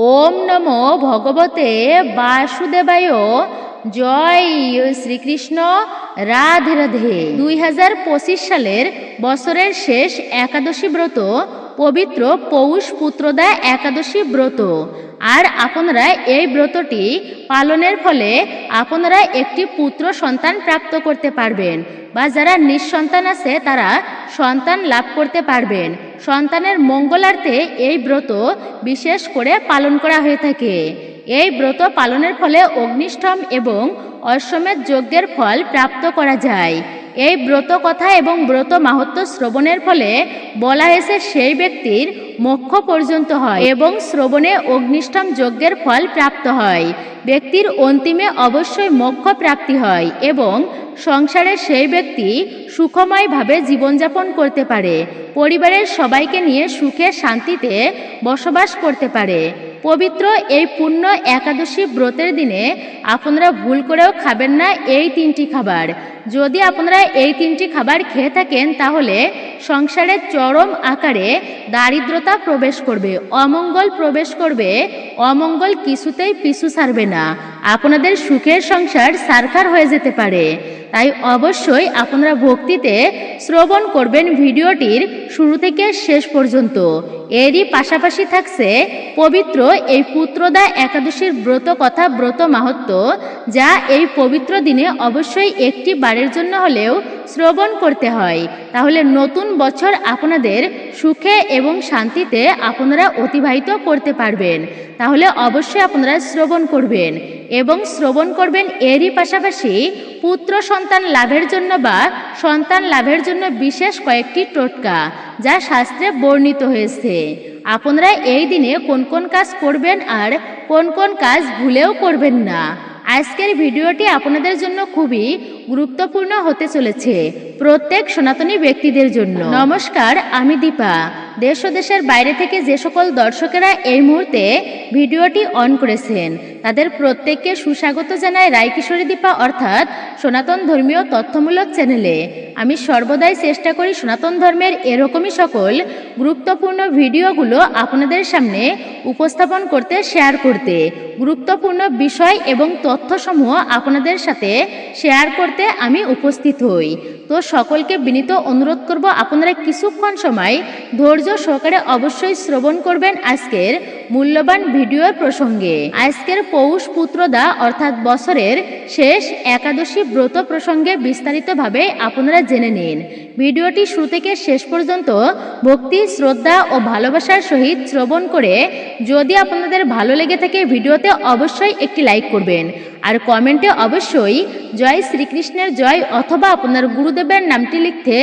ওম নমো ভগবতে বাসুদেবায়। জয় শ্রীকৃষ্ণ। রাধে রাধে। 2025 সালের বছরের শেষ একাদশী ব্রত পবিত্র পৌষ পুত্রদা একাদশী ব্রত। আর আপনারা এই ব্রতটি পালনের ফলে আপনারা একটি পুত্র সন্তান প্রাপ্ত করতে পারবেন, বা যারা নিঃসন্তান আছে তারা সন্তান লাভ করতে পারবেন। সন্তানের মঙ্গলার্থে এই ব্রত বিশেষ করে পালন করা হয়ে থাকে। এই ব্রত পালনের ফলে অগ্নিষ্ঠম এবং অশ্বমেধ যজ্ঞের ফল প্রাপ্ত করা যায়। এই ব্রত কথা এবং ব্রত মাহাত্ম্য শ্রবণের ফলে বলা হয়েছে সেই ব্যক্তির মোক্ষ পর্যন্ত হয় এবং শ্রবণে অগ্নিষ্ঠম যজ্ঞের ফল প্রাপ্ত হয়। ব্যক্তির অন্তিমে অবশ্যই মোক্ষ প্রাপ্তি হয় এবং সংসারে সেই ব্যক্তি সুখময়ভাবে জীবনযাপন করতে পারে, পরিবারের সবাইকে নিয়ে সুখে শান্তিতে বসবাস করতে পারে। পবিত্র এই পূর্ণ একাদশী ব্রতের দিনে আপনারা ভুল করেও খাবেন না এই 3টি খাবার। যদি আপনারা এই 3টি খাবার খেয়ে থাকেন তাহলে সংসারে চরম আকারে দারিদ্রতা প্রবেশ করবে, অমঙ্গল প্রবেশ করবে। অমঙ্গল কিছুতেই পিছু ছাড়বে না, আপনাদের সুখের সংসার সারখার হয়ে যেতে পারে। তাই অবশ্যই আপনারা ভক্তিতে শ্রবণ করবেন ভিডিওটির শুরু থেকে শেষ পর্যন্ত। এরই পাশাপাশি থাকছে পবিত্র এই পুত্রদা একাদশীর ব্রত কথা, ব্রত মাহাত্ম্য, যা এই পবিত্র দিনে অবশ্যই একটি বারের জন্য হলেও শ্রবণ করতে হয়। তাহলে নতুন বছর আপনাদের সুখে এবং শান্তিতে আপনারা অতিবাহিত করতে পারবেন। তাহলে অবশ্যই আপনারা শ্রবণ করবেন এবং শ্রবণ করবেন। এরই পাশাপাশি পুত্র সন্তান লাভের জন্য বা সন্তান লাভের জন্য বিশেষ কয়েকটি টোটকা যা শাস্ত্রে বর্ণিত হয়েছে। আপনারা এই দিনে কোন কোন কাজ করবেন আর কোন কোন কাজ ভুলেও করবেন না। আজকের ভিডিওটি আপনাদের জন্য খুবই গুরুত্বপূর্ণ হতে চলেছে, প্রত্যেক সনাতনী ব্যক্তিদের জন্য। নমস্কার, আমি দীপা। দেশ ও দেশের বাইরে থেকে যে সকল দর্শকেরা এই মুহূর্তে ভিডিওটি অন করেছেন তাদের প্রত্যেককে সুস্বাগত জানাই রায়কিশোরী দীপা অর্থাৎ সনাতন ধর্মীয় তথ্যমূলক চ্যানেলে। আমি সর্বদাই চেষ্টা করি সনাতন ধর্মের এরকমই সকল গুরুত্বপূর্ণ ভিডিওগুলো আপনাদের সামনে উপস্থাপন করতে, শেয়ার করতে, গুরুত্বপূর্ণ বিষয় এবং তথ্যসমূহ আপনাদের সাথে শেয়ার করতে আমি উপস্থিত হই। তো সকলকে বিনীত অনুরোধ করব আপনারা কিছুক্ষণ সময় ধৈর্য সহকারে অবশ্যই শ্রবণ করবেন আজকের মূল্যবান ভিডিওর প্রসঙ্গে। আজকের পৌষ পুত্রদা অর্থাৎ বছরের শেষ একাদশী ব্রত প্রসঙ্গে বিস্তারিতভাবে আপনারা জেনে নিন। ভিডিওটি শুরু থেকে শেষ পর্যন্ত ভক্তি, শ্রদ্ধা ও ভালোবাসার সহিত শ্রবণ করে যদি আপনাদের ভালো লেগে থাকে ভিডিওতে অবশ্যই একটি লাইক করবেন আর কমেন্টে অবশ্যই জয় শ্রীকৃষ্ণের জয় অথবা আপনার গুরুদেবের নামটি লিখতে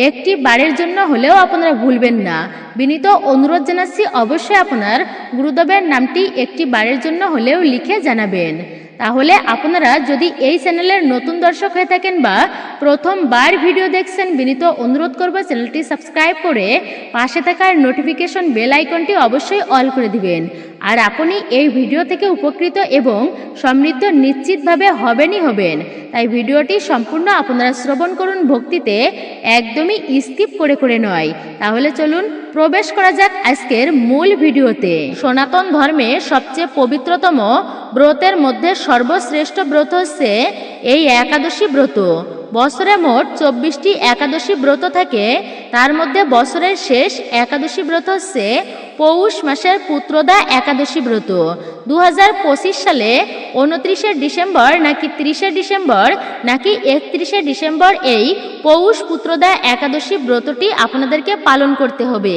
একটি বারের জন্য হলেও আপনারা ভুলবেন না। বিনীত অনুরোধ জানাচ্ছি অবশ্যই আপনার গুরুদেবের নামটি একটি বারের জন্য হলেও লিখে জানাবেন। তাহলে আপনারা যদি এই চ্যানেলের নতুন দর্শক হয়ে থাকেন বা প্রথমবার ভিডিও দেখছেন, বিনীত অনুরোধ করব চ্যানেলটি সাবস্ক্রাইব করে পাশে থাকার নোটিফিকেশন বেল আইকনটি অবশ্যই অল করে দিবেন। আর আপনি এই ভিডিও থেকে উপকৃত এবং সমৃদ্ধ নিশ্চিতভাবে হবেনই হবেন। তাই ভিডিওটি সম্পূর্ণ আপনারা শ্রবণ করুন ভক্তিতে, একদমই স্কিপ করে করে নয়। তাহলে চলুন প্রবেশ করা যাক আজকের মূল ভিডিওতে। সনাতন ধর্মে সবচেয়ে পবিত্রতম ব্রতের মধ্যে সর্বশ্রেষ্ঠ ব্রত হচ্ছে এই একাদশী ব্রত। বছরে মোট 24টি একাদশী ব্রত থাকে, তার মধ্যে বছরের শেষ একাদশী ব্রত হচ্ছে পৌষ মাসের পুত্রদা একাদশী ব্রত। 2025 সালে 29শে ডিসেম্বর নাকি 30শে ডিসেম্বর নাকি 31শে ডিসেম্বর এই পৌষ পুত্রদা একাদশী ব্রতটি আপনাদেরকে পালন করতে হবে।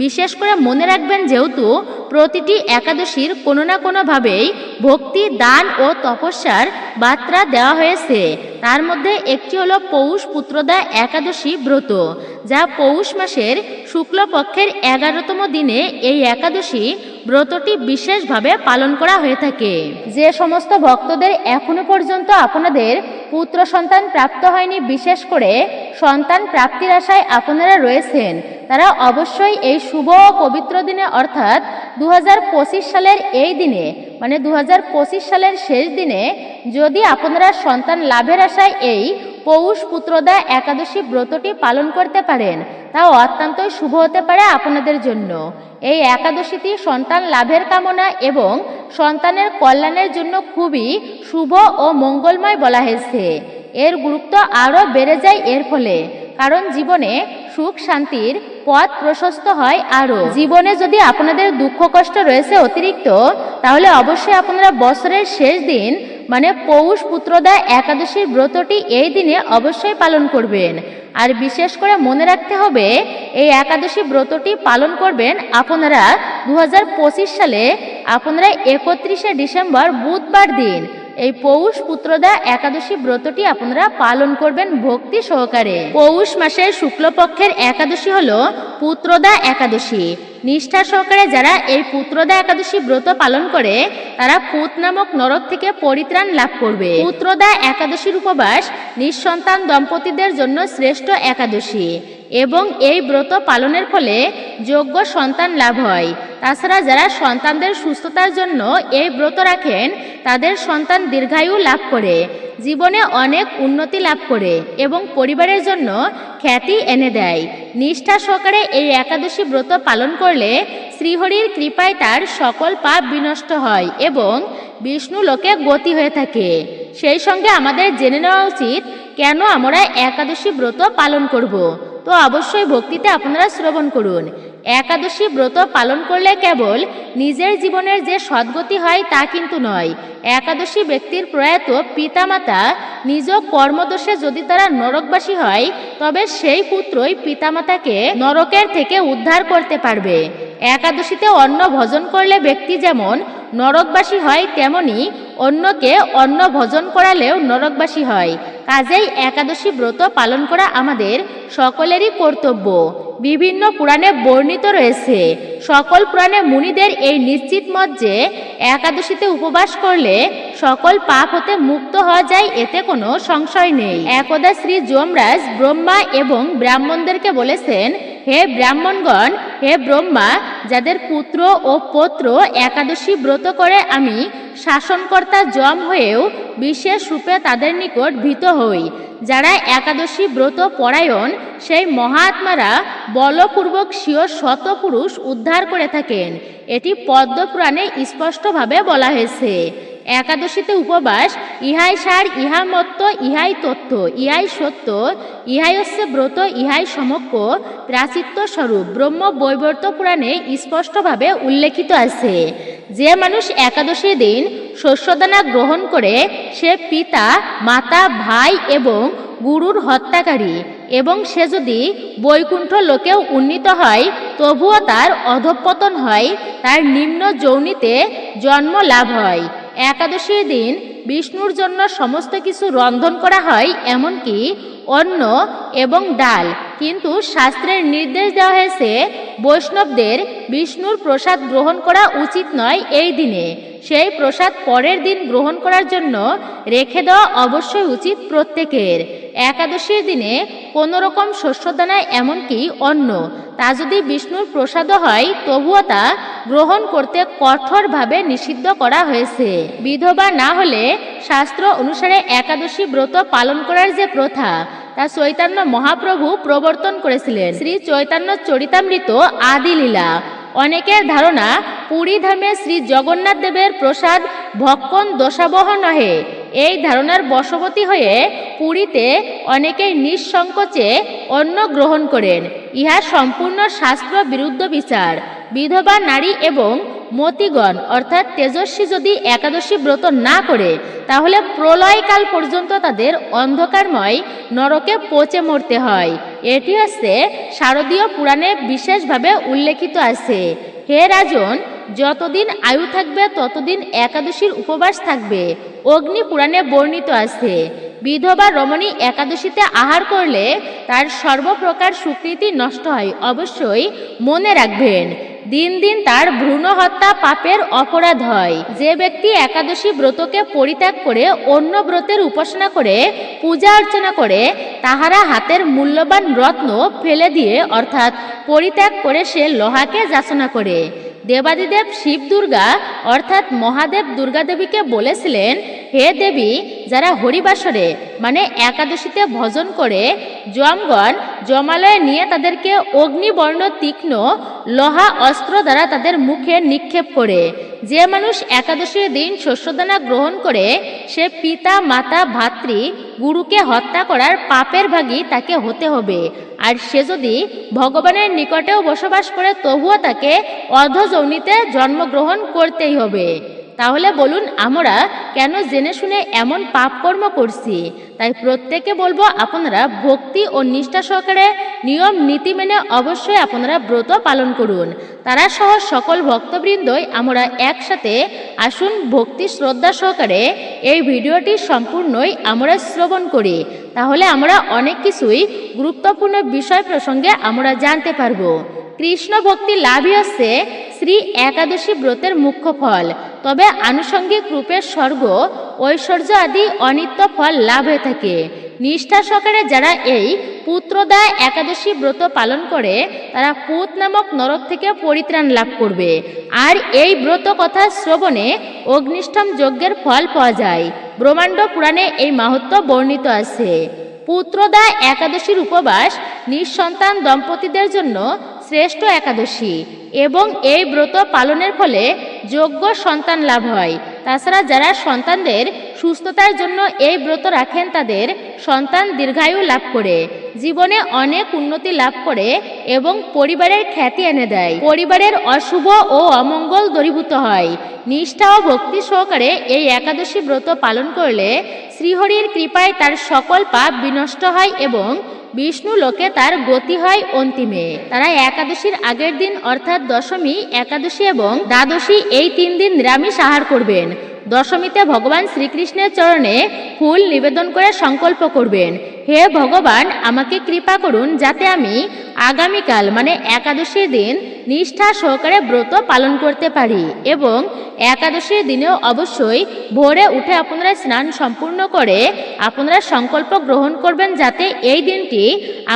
বিশেষ করে মনে রাখবেন, যেহেতু প্রতিটি একাদশীর কোনো না কোনোভাবেই ভক্তি, দান ও তপস্যার বার্তা দেওয়া হয়েছে। তার মধ্যে একটি হলো পৌষ পুত্রদা একাদশী ব্রত, যা পৌষ মাসের শুক্লপক্ষের 11তম দিনে এই একাদশী ব্রতটি বিশেষভাবে পালন করা হয়ে থাকে। যে সমস্ত ভক্তদের এখনো পর্যন্ত আপনাদের পুত্র সন্তান প্রাপ্ত হয়নি, বিশেষ করে সন্তান প্রাপ্তির আশায় আপনারা রয়েছেন, তারা অবশ্যই এই শুভ ও পবিত্র দিনে অর্থাৎ 2025 সালের এই দিনে মানে 2025 সালের শেষ দিনে যদি আপনারা সন্তান লাভের আশায় এই পৌষ পুত্রদা একাদশী ব্রতটি পালন করতে পারেন, তা অত্যন্তই শুভ হতে পারে আপনাদের জন্য। এই একাদশীটি সন্তান লাভের কামনা এবং সন্তানের কল্যাণের জন্য খুবই শুভ ও মঙ্গলময় বলা হয়েছে। এর গুরুত্ব আরও বেড়ে যায় এর ফলে, কারণ জীবনে সুখ শান্তির পথ প্রশস্ত হয়। আরও জীবনে যদি আপনাদের দুঃখ কষ্ট রয়েছে অতিরিক্ত, তাহলে অবশ্যই আপনারা বছরের শেষ দিন মানে পৌষ পুত্রদা একাদশীর ব্রতটি এই দিনে অবশ্যই পালন করবেন। আর বিশেষ করে মনে রাখতে হবে, এই একাদশী ব্রতটি পালন করবেন আপনারা 2025 সালে আপনারা 31শে ডিসেম্বর বুধবার দিন। এই পৌষ পুত্রদা একাদশী ব্রতটি আপনারা পালন করবেন ভক্তি সহকারে। পৌষ মাসের শুক্লপক্ষের একাদশী হলো পুত্রদা একাদশী। নিষ্ঠা সহকারে যারা এই পুত্রদা একাদশী ব্রত পালন করে, তারা পুত নামক নরক থেকে পরিত্রাণ লাভ করবে। পুত্রদা একাদশীর উপবাস নিঃসন্তান দম্পতিদের জন্য শ্রেষ্ঠ একাদশী এবং এই ব্রত পালনের ফলে যোগ্য সন্তান লাভ হয়। তাছাড়া যারা সন্তানদের সুস্থতার জন্য এই ব্রত রাখেন, তাদের সন্তান দীর্ঘায়ু লাভ করে, জীবনে অনেক উন্নতি লাভ করে এবং পরিবারের জন্য খ্যাতি এনে দেয়। নিষ্ঠা সহকারে এই একাদশী ব্রত পালন করলে শ্রীহরির কৃপায় তার সকল পাপ বিনষ্ট হয় এবং বিষ্ণু লোকে গতি হয়ে থাকে। সেই সঙ্গে আমাদের জেনে নেওয়া উচিত কেন আমরা একাদশী ব্রত পালন করব। তো অবশ্যই ভক্তিতে আপনারা শ্রবণ করুন। একাদশী ব্রত পালন করলে কেবল নিজের জীবনের যে সদ্গতি হয় তা কিন্তু নয়। একাদশী ব্যক্তির প্রয়াত পিতামাতা নিজ কর্মদোষে যদি তারা নরকবাসী হয়, তবে সেই পুত্রই পিতামাতাকে নরকের থেকে উদ্ধার করতে পারবে। একাদশীতে অন্ন ভোজন করলে ব্যক্তি যেমন নরকবাসী হয়, তেমনি অন্যকে অন্ন ভোজন করালেও নরকবাসী হয়। কাজেই একাদশী ব্রত পালন করা আমাদের সকলেরই কর্তব্য। বিভিন্ন পুরাণে বর্ণিত রয়েছে, সকল পুরাণে মুনিদের এই নিশ্চিত মত যে একাদশীতে উপবাস করলে সকল পাপ হতে মুক্ত হওয়া যায়, এতে কোনো সংশয় নেই। একদা শ্রী যমরাজ ব্রহ্মা এবং ব্রাহ্মণদেরকে বলেছেন, হে ব্রাহ্মণগণ, হে ব্রহ্মা, যাদের পুত্র ও পৌত্র একাদশী ব্রত করে আমি শাসনকর্তা যম হয়েও বিশেষ রূপে তাদের নিকট ভীত হই। যারা একাদশী ব্রত পরায়ণ, সেই মহাত্মারা বলপূর্বক স্বীয় শতপুরুষ উদ্ধার করে থাকেন। এটি পদ্মপুরাণে স্পষ্টভাবে বলা হয়েছে। একাদশীতে উপবাস ইহাই সার, ইহা মত্ত, ইহাই তথ্য, ইহাই সত্য, ইহাই হচ্ছে ব্রত, ইহাই সমক্ষ প্রাচিত্য স্বরূপ ব্রহ্ম বৈবর্ত পুরাণে স্পষ্টভাবে উল্লেখিত আছে। যে মানুষ একাদশীর দিন শস্যদানা গ্রহণ করে, সে পিতা, মাতা, ভাই এবং গুরুর হত্যাকারী, এবং সে যদি বৈকুণ্ঠ লোকেও উন্নীত হয়, তবুও তার অধঃপতন হয়, তার নিম্ন যোনিতে জন্ম লাভ হয়। একাদশীর দিন বিষ্ণুর জন্য সমস্ত কিছু রন্ধন করা হয়, এমনকি অন্ন এবং ডাল। কিন্তু শাস্ত্রের নির্দেশ দেওয়া হয়েছে বৈষ্ণবদের বিষ্ণুর প্রসাদ গ্রহণ করা উচিত নয় এই দিনে। সেই প্রসাদ পরের দিন গ্রহণ করার জন্য রেখে দেওয়া অবশ্যই উচিত প্রত্যেকের। একাদশীর দিনে কোনো রকম শস্যদানা এমনকি অন্ন, তা যদি বিষ্ণুর প্রসাদও হয়, তবুও তা গ্রহণ করতে কঠোরভাবে নিষিদ্ধ করা হয়েছে। বিধবা না হলে শাস্ত্র অনুসারে একাদশী ব্রত পালন করার যে প্রথা, তা চৈতন্য মহাপ্রভু প্রবর্তন করেছিলেন। শ্রী চৈতন্য চরিতামৃত আদি লীলা। অনেকের ধারণা পুরী ধামে শ্রী জগন্নাথ দেবের প্রসাদ ভক্ষণ দোষাবহ নহে। এই ধারণার বশবর্তী হয়ে পুরীতে অনেকেই নিঃসংকোচে অন্ন গ্রহণ করেন। ইহা সম্পূর্ণ শাস্ত্র বিরুদ্ধ বিচার। বিধবা নারী এবং মতিগণ অর্থাৎ তেজস্বী যদি একাদশী ব্রত না করে, তাহলে প্রলয়কাল পর্যন্ত তাদের অন্ধকারময় নরকে পচে মরতে হয়। এটি হচ্ছে শারদীয় পুরাণে বিশেষভাবে উল্লেখিত আছে। হে রাজন, যতদিন আয়ু থাকবে ততদিন একাদশীর উপবাস থাকবে। অগ্নি পুরাণে বর্ণিত আছে, বিধবা রমণী একাদশীতে আহার করলে তার সর্বপ্রকার সুকৃতি নষ্ট হয়। অবশ্যই মনে রাখবেন, দিন দিন তার ভ্রূণ হত্যা পাপের অপরাধ হয়। যে ব্যক্তি একাদশী ব্রতকে পরিত্যাগ করে অন্য ব্রতের উপাসনা করে পূজা অর্চনা করে, তাহারা হাতের মূল্যবান রত্ন ফেলে দিয়ে অর্থাৎ পরিত্যাগ করে সে লোহাকে যাচনা করে। দেবাদিদেব শিব দুর্গা অর্থাৎ মহাদেব দুর্গা দেবীকে বলেছিলেন, হে দেবী, যারা হরিবাসরে মানে একাদশীতে ভজন করে যমগণ জমালয়ে নিয়ে তাদেরকে অগ্নিবর্ণ তীক্ষ্ণ লোহা অস্ত্র দ্বারা তাদের মুখে নিক্ষেপ করে, যে মানুষ একাদশীর দিন শস্যদানা গ্রহণ করে সে পিতা মাতা ভাতৃ গুরুকে হত্যা করার পাপের ভাগী তাকে হতে হবে। আর সে যদি ভগবানের নিকটেও বসবাস করে তবুও তাকে অর্ধযৌনিতে জন্মগ্রহণ করতেই হবে। তাহলে বলুন, আমরা কেন জেনে শুনে এমন পাপ কর্ম করছি? তাই প্রত্যেকে বলবো, আপনারা ভক্তি ও নিষ্ঠা সহকারে নিয়ম নীতি মেনে অবশ্যই আপনারা ব্রত পালন করুন। তারা সহ সকল ভক্তবৃন্দই আমরা একসাথে আসুন ভক্তি শ্রদ্ধা সহকারে এই ভিডিওটি সম্পূর্ণই আমরা শ্রবণ করি। তাহলে আমরা অনেক কিছুই গুরুত্বপূর্ণ বিষয় প্রসঙ্গে আমরা জানতে পারবো। কৃষ্ণ ভক্তি লাভই হচ্ছে শ্রী একাদশী ব্রতের মুখ্য ফল। তবে আনুষঙ্গিক রূপে স্বর্গ ঐশ্বর্য আদি অনিত্য ফল লাভ হয়ে থাকে। নিষ্ঠা সহকারে যারা এই পুত্রদা একাদশী ব্রত পালন করে তারা পুত নামক নরক থেকে পরিত্রাণ লাভ করবে। আর এই ব্রত কথা শ্রবণে অগ্নিষ্ঠম যজ্ঞের ফল পাওয়া যায়। ব্রহ্মাণ্ড পুরাণে এই মাহাত্ম্য বর্ণিত আছে। পুত্রদা একাদশীর উপবাস নিঃসন্তান দম্পতিদের জন্য শ্রেষ্ঠ একাদশী এবং এই ব্রত পালনের ফলে যোগ্য সন্তান লাভ হয়। তাছাড়া যারা সন্তানদের সুস্থতার জন্য এই ব্রত রাখেন তাদের সন্তান দীর্ঘায়ু লাভ করে, জীবনে অনেক উন্নতি লাভ করে এবং পরিবারের খ্যাতি এনে দেয়। পরিবারের অশুভ ও অমঙ্গল দূরীভূত হয়। নিষ্ঠা ও ভক্তি সহকারে এই একাদশী ব্রত পালন করলে শ্রীহরির কৃপায় তার সকল পাপ বিনষ্ট হয় এবং বিষ্ণু লোকে তার গতি হয় অন্তিমে। তারা একাদশীর আগের দিন অর্থাৎ দশমী, একাদশী এবং দ্বাদশী এই 3 দিন নিরামিষ আহার করবেন। দশমীতে ভগবান শ্রীকৃষ্ণের চরণে ফুল নিবেদন করে সংকল্প করবেন, হে ভগবান, আমাকে কৃপা করুন যাতে আমি আগামীকাল মানে একাদশীর দিন নিষ্ঠা সহকারে ব্রত পালন করতে পারি। এবং একাদশীর দিনেও অবশ্যই ভোরে উঠে আপনারা স্নান সম্পূর্ণ করে আপনারা সংকল্প গ্রহণ করবেন যাতে এই দিনটি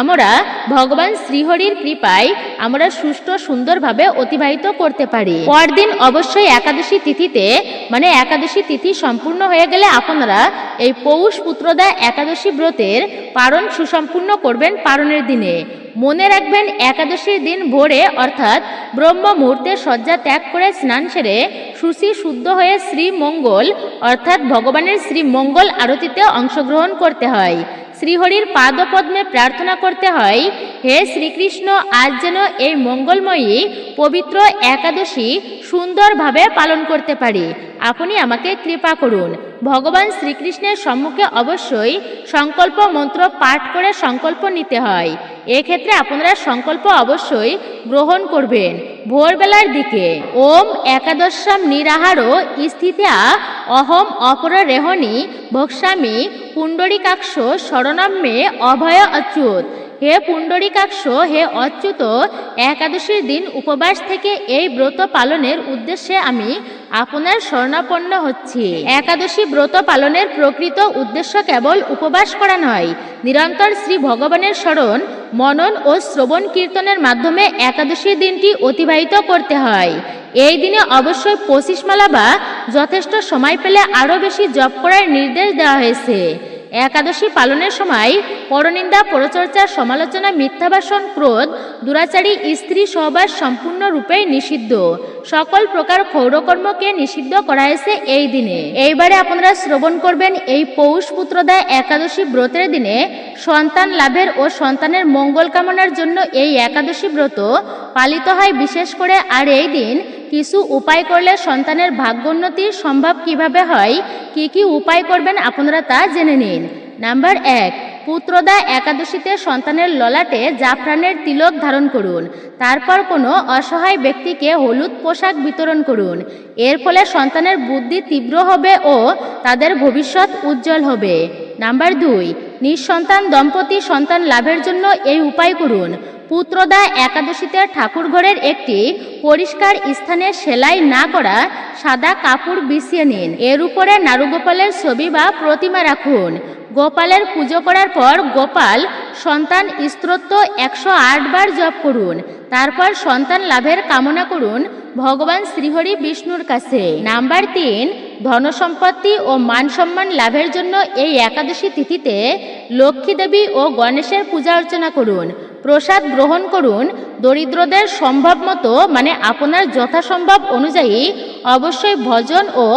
আমরা ভগবান শ্রীহরির কৃপায় আমরা সুষ্ঠু সুন্দরভাবে অতিবাহিত করতে পারি। পরদিন অবশ্যই একাদশী তিথিতে মানে একাদশী তিথি সম্পূর্ণ হয়ে গেলে আপনারা এই পৌষ পুত্রদা একাদশী ব্রতের পারণ সুসম্পূর্ণ করবেন। পারণের দিনে মনে রাখবেন, একাদশীর দিন ভোরে অর্থাৎ ব্রহ্ম মুহূর্তে শয্যা ত্যাগ করে স্নান সেরে শুচি শুদ্ধ হয়ে শ্রীমঙ্গল অর্থাৎ ভগবানের শ্রীমঙ্গল আরতিতে অংশগ্রহণ করতে হয়। শ্রীহরির পাদপদ্মে প্রার্থনা করতে হয়, হে শ্রীকৃষ্ণ, আজ যেন এই মঙ্গলময়ী পবিত্র একাদশী সুন্দরভাবে পালন করতে পারি, আপনি আমাকে কৃপা করুন। ভগবান শ্রীকৃষ্ণের সম্মুখে অবশ্যই সংকল্প মন্ত্র পাঠ করে সংকল্প নিতে হয়। এক্ষেত্রে আপনারা সংকল্প অবশ্যই গ্রহণ করবেন ভোরবেলার দিকে। ওম একাদশাম নিরাহারো স্থিতা অহম অপররেহণী ভক্ষ্যামি পুণ্ডরীকাক্ষ শরণম মে অভয় অচ্যুত। হে পুণ্ডরীকাক্ষ, হে অচ্যুত, একাদশীর দিন উপবাস থেকে এই ব্রত পালনের উদ্দেশ্যে আমি আপনার শরণাপন্ন হচ্ছি। একাদশী ব্রত পালনের প্রকৃত উদ্দেশ্য কেবল উপবাস করা নয়, নিরন্তর শ্রী ভগবানের স্মরণ মনন ও শ্রবণ কীর্তনের মাধ্যমে একাদশীর দিনটি অতিবাহিত করতে হয়। এই দিনে অবশ্যই 25 মালা বা যথেষ্ট সময় পেলে আরও বেশি জপ করার নির্দেশ দেওয়া হয়েছে। একাদশী পালনের সময় পরনিন্দা, পরচর্চা, সমালোচনা, মিথ্যাভাষণ, ক্রোধ, দুরাচারী স্ত্রী সহবাস সম্পূর্ণরূপে নিষিদ্ধ। সকল প্রকার ক্ষৌরকর্মকে নিষিদ্ধ করা হয়েছে এই দিনে। এইবারে আপনারা শ্রবণ করবেন, এই পৌষ পুত্রদা একাদশী ব্রতের দিনে সন্তান লাভের ও সন্তানের মঙ্গল কামনার জন্য এই একাদশী ব্রত পালিত হয় বিশেষ করে। আর এই দিন কিছু উপায় করলে সন্তানের ভাগ্যোন্নতি সম্ভব কিভাবে হয়, কি উপায় করবেন আপনারা তা জেনে নিন। নাম্বার 1, পুত্রদা একাদশীতে সন্তানের ললাটে জাফরানের তিলক ধারণ করুন। তারপর কোনো অসহায় ব্যক্তিকে হলুদ পোশাক বিতরণ করুন। এর ফলে সন্তানের বুদ্ধি তীব্র হবে ও তাদের ভবিষ্যৎ উজ্জ্বল হবে। নাম্বার 2, নিঃসন্তান দম্পতি সন্তান লাভের জন্য এই উপায় করুন। পুত্রদা একাদশীতে ঠাকুর ঘরের একটি পরিষ্কার স্থানে সেলাই না করা সাদা কাপড় বিছিয়ে নিন। এর উপরে নারুগোপালের ছবি বা প্রতিমা রাখুন। গোপালের পুজো করার পর গোপাল সন্তান স্তোত্র 108 বার জপ করুন। তারপর সন্তান লাভের কামনা করুন ভগবান শ্রীহরি বিষ্ণুর কাছে। নাম্বার 3, ধনসম্পত্তি ও মান সম্মান লাভের জন্য এই একাদশী তিথিতে লক্ষ্মী দেবী ও গণেশের পূজা অর্চনা করুন, প্রসাদ গ্রহণ করুন, দরিদ্রদের সম্ভব মতো মানে আপনার যথাসম্ভব অনুযায়ী অবশ্যই ভোজন ও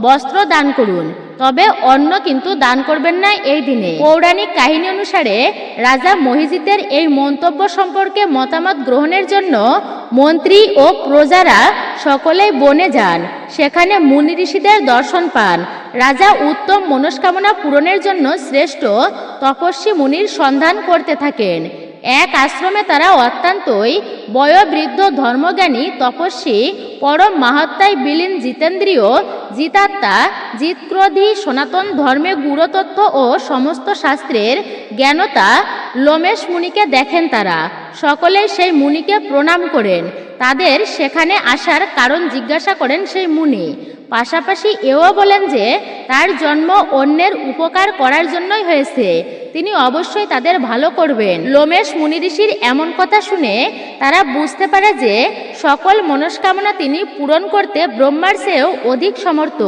বস্ত্র দান করুন, তবে অন্ন কিন্তু দান করবেন না এই দিনে। পৌরাণিক কাহিনী অনুসারে রাজা মহিজিতের এই মন্তব্য সম্পর্কে মতামত গ্রহণের জন্য মন্ত্রী ও প্রজারা সকলেই বনে যান। সেখানে মুনি ঋষিদের দর্শন পান। রাজা উত্তম মনস্কামনা পূরণের জন্য শ্রেষ্ঠ তপস্বী মুনির সন্ধান করতে থাকেন। এক আশ্রমে তারা অত্যন্তই বয়োবৃদ্ধ ধর্মজ্ঞানী তপস্বী পরম মাহাত্মায় বিলীন জিতেন্দ্রীয় জিতাত্মা জিতক্রোধী সনাতন ধর্মে গুরুতত্ত্ব ও সমস্ত শাস্ত্রের জ্ঞানতা লোমেশ মুনিকে দেখেন। তারা সকলেই সেই মুনিকে প্রণাম করেন। তাদের সেখানে আসার কারণ জিজ্ঞাসা করেন সেই মুনি। পাশাপাশি এও বলেন যে তার জন্ম অন্যের উপকার করার জন্যই হয়েছে, তিনি অবশ্যই তাদের ভালো করবেন। লোমেশ মুনি ঋষির এমন কথা শুনে তারা বুঝতে পারে যে সকল মনস্কামনা তিনি পূরণ করতে ব্রহ্মার চেয়েও অধিক সমর্থ।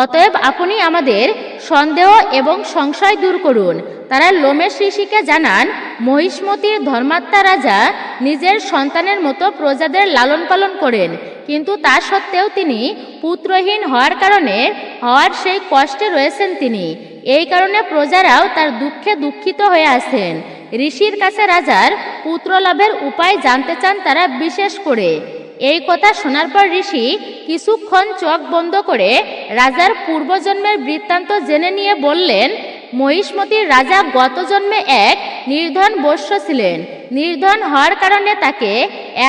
অতএব আপনি আমাদের সন্দেহ এবং সংশয় দূর করুন। তারা লোমেশ ঋষিকে জানান, মহিষ্মতির ধর্মাত্মা রাজা নিজের সন্তানের মতো প্রজাদের লালন পালন করেন, কিন্তু তা সত্ত্বেও তিনি পুত্রহীন হওয়ার সেই কষ্টে রয়েছেন তিনি। এই কারণে প্রজারাও তার দুঃখে দুঃখিত হয়ে আছেন। ঋষির কাছে রাজার পুত্র লাভের উপায় জানতে চান তারা বিশেষ করে। এই কথা শোনার পর ঋষি কিছুক্ষণ চোখ বন্ধ করে রাজার পূর্বজন্মের বৃত্তান্ত জেনে নিয়ে বললেন, মহিষ্মতির রাজা গত জন্মে এক নির্ধন বৈশ্য ছিলেন। নির্ধন হওয়ার কারণে তাকে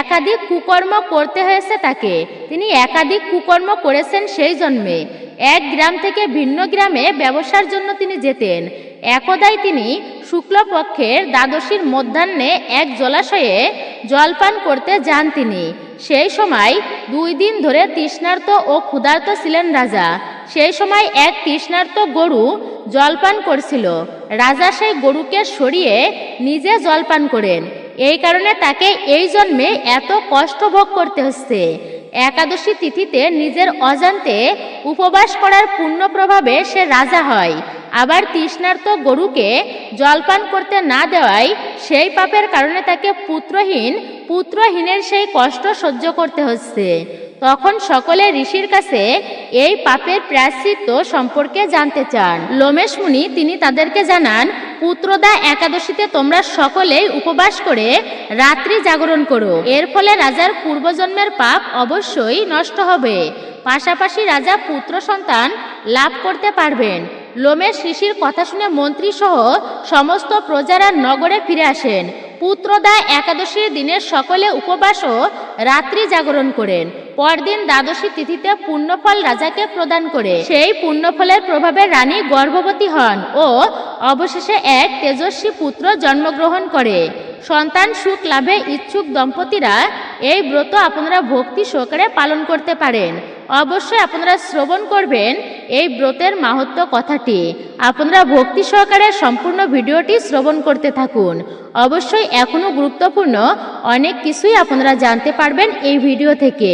একাধিক কুকর্ম করতে হয়েছে। তিনি একাধিক কুকর্ম করেছেন সেই জন্মে। এক গ্রাম থেকে ভিন্ন গ্রামে ব্যবসার জন্য তিনি যেতেন। একদাই তিনি শুক্লপক্ষের দ্বাদশীর মধ্যাহ্নে এক জলাশয়ে জলপান করতে যান। তিনি সেই সময় 2 দিন ধরে তৃষ্ণার্ত ও ক্ষুধার্ত ছিলেন রাজা। সেই সময় এক তৃষ্ণার্ত গরু জলপান করছিল। রাজা সেই গরুকে সরিয়ে নিজে জলপান করেন। এই কারণে তাকে এই জন্মে এত কষ্ট ভোগ করতে হচ্ছে। একাদশী তিথিতে নিজের অজান্তে উপবাস করার পুণ্য প্রভাবে সে রাজা হয়। আবার তৃষ্ণার্ত গরুকে জলপান করতে না দেওয়ায় সেই পাপের কারণে তাকে পুত্রহীনের সেই কষ্ট সহ্য করতে হচ্ছে। তখন সকলে ঋষির কাছে এই পাপের প্রায়শ্চিত্ত সম্পর্কে জানতে চান। লোমেশ মুনি তিনি তাদেরকে জানান, পুত্রদা একাদশীতে তোমরা সকলেই উপবাস করে রাত্রি জাগরণ করো। এর ফলে রাজার পূর্বজন্মের পাপ অবশ্যই নষ্ট হবে। পাশাপাশি রাজা পুত্র সন্তান লাভ করতে পারবেন। লোমেশ ঋষির কথা শুনে মন্ত্রী সহ সমস্ত প্রজারা নগরে ফিরে আসেন। পুত্রদা একাদশীর দিনে সকলে উপবাস ও রাত্রি জাগরণ করেন। পরদিন দ্বাদশী তিথিতে পুণ্যফল রাজাকে প্রদান করে। সেই পুণ্যফলের প্রভাবে রানী গর্ভবতী হন ও অবশেষে এক তেজস্বী পুত্র জন্মগ্রহণ করে। সন্তান সুখ লাভে ইচ্ছুক দম্পতিরা এই ব্রত আপনারা ভক্তি সহকারে পালন করতে পারেন। অবশ্যই আপনারা শ্রবণ করবেন এই ব্রতের মাহাত্ম্য কথাটি। আপনারা ভক্তি সহকারে সম্পূর্ণ ভিডিওটি শ্রবণ করতে থাকুন। অবশ্যই এখনো গুরুত্বপূর্ণ অনেক কিছুই আপনারা জানতে পারবেন এই ভিডিও থেকে।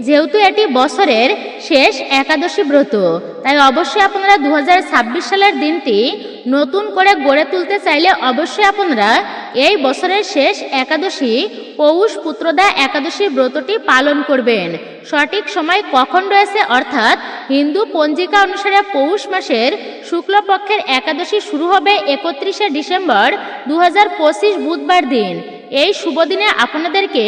যেহেতু এটি বছরের শেষ একাদশী ব্রত, তাই অবশ্যই আপনারা 2026 সালের দিনটি নতুন করে গড়ে তুলতে চাইলে অবশ্যই আপনারা এই বছরের শেষ একাদশী পৌষ পুত্রদা একাদশী ব্রতটি পালন করবেন। সঠিক সময় কখন রয়েছে, অর্থাৎ হিন্দু পঞ্জিকা অনুসারে পৌষ মাসের শুক্লপক্ষের একাদশী শুরু হবে 31শে ডিসেম্বর 2025 বুধবার দিন। এই শুভ দিনে আপনাদেরকে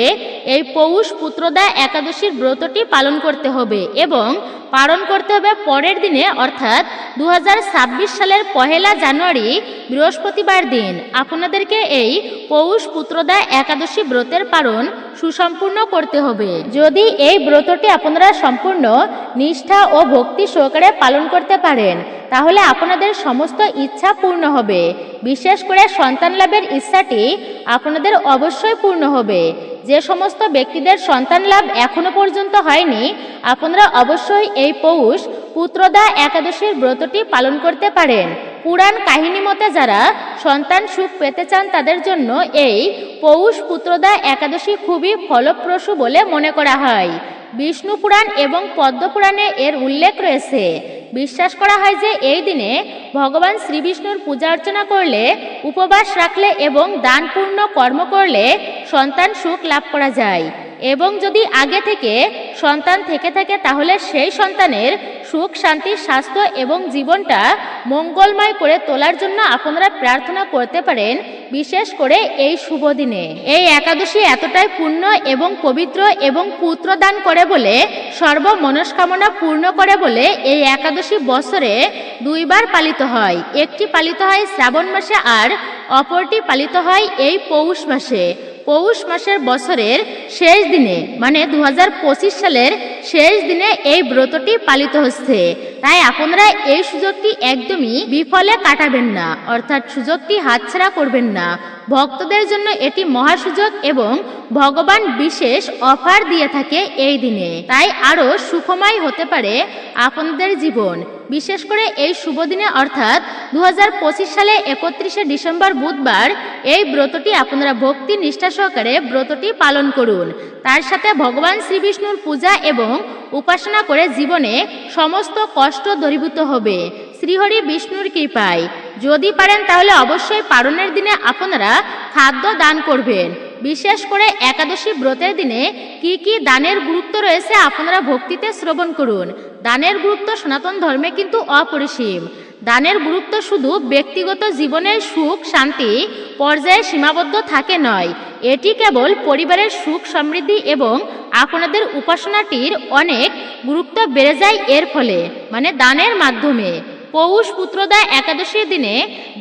এই পৌষ পুত্রদা একাদশীর ব্রতটি পালন করতে হবে এবং পালন করতে হবে পরের দিনে, অর্থাৎ 2026 সালের 1 জানুয়ারি বৃহস্পতিবার দিন। আপনাদেরকে এই পৌষ পুত্রদা একাদশী ব্রতের পালন সুসম্পূর্ণ করতে হবে। যদি এই ব্রতটি আপনারা সম্পূর্ণ নিষ্ঠা ও ভক্তি সহকারে পালন করতে পারেন, তাহলে আপনাদের সমস্ত ইচ্ছা পূর্ণ হবে। বিশেষ করে সন্তান লাভের ইচ্ছাটি আপনাদের অবশ্যই পূর্ণ হবে। যে সমস্ত ব্যক্তিদের সন্তান লাভ এখনো পর্যন্ত হয়নি, আপনারা অবশ্যই এই পৌষ পুত্রদা একাদশীর ব্রতটি পালন করতে পারেন। পুরাণ কাহিনী মতে যারা সন্তান সুখ পেতে চান তাদের জন্য এই পৌষ পুত্রদা একাদশী খুবই ফলপ্রসূ বলে মনে করা হয়। বিষ্ণু পুরাণ এবং পদ্ম পুরাণে এর উল্লেখ রয়েছে। বিশ্বাস করা হয় যে এই দিনে ভগবান শ্রীবিষ্ণুর পূজা অর্চনা করলে, উপবাস রাখলে এবং দানপূর্ণ কর্ম করলে সন্তান সুখ লাভ করা যায়। এবং যদি আগে থেকে সন্তান থেকে থাকে তাহলে সেই সন্তানের সুখ, শান্তি, স্বাস্থ্য এবং জীবনটা মঙ্গলময় করে তোলার জন্য আপনারা প্রার্থনা করতে পারেন, বিশেষ করে এই শুভ দিনে। এই একাদশী এতটাই পূর্ণ এবং পবিত্র এবং পুত্র দান করে বলে, সর্ব মনস্কামনা পূর্ণ করে বলে এই একাদশী বছরে দুইবার পালিত হয়। একটি পালিত হয় শ্রাবণ মাসে আর অপরটি পালিত হয় এই পৌষ মাসে। পৌষ মাসের বছরের শেষ দিনে মানে 2025 সালের শেষ দিনে এই ব্রতটি পালিত হচ্ছে। তাই আপনারা এই সুযোগটি একদমই বিফলে কাটাবেন না, অর্থাৎ সুযোগটি হাতছাড়া করবেন না। ভক্তদের জন্য এটি মহাসুযোগ এবং ভগবান বিশেষ অফার দিয়ে থাকে এই দিনে। তাই আরো সুখময় হতে পারে আপনাদের জীবন। বিশেষ করে এই শুভ দিনে অর্থাৎ 2025 সালে 31শে ডিসেম্বর বুধবার এই ব্রতটি আপনারা ভক্তি নিষ্ঠা সহকারে ব্রতটি পালন করুন। তার সাথে ভগবান শ্রীবিষ্ণুর পূজা এবং উপাসনা করে জীবনে সমস্ত কষ্ট দূরীভূত হবে শ্রীহরি বিষ্ণুর কৃপায়। যদি পারেন তাহলে অবশ্যই পারণের দিনে আপনারা খাদ্য দান করবেন। বিশেষ করে একাদশী ব্রতের দিনে কি কি দানের গুরুত্ব রয়েছে আপনারা ভক্তিতে শ্রবণ করুন। দানের গুরুত্ব সনাতন ধর্মে কিন্তু অপরিসীম। দানের গুরুত্ব শুধু ব্যক্তিগত জীবনের সুখ শান্তি পর্যায়ে সীমাবদ্ধ থাকে নয়, এটি কেবল পরিবারের সুখ সমৃদ্ধি এবং আপনাদের উপাসনাটির অনেক গুরুত্ব বেড়ে যায় এর ফলে, মানে দানের মাধ্যমে। পৌষ পুত্রদা একাদশীর দিনে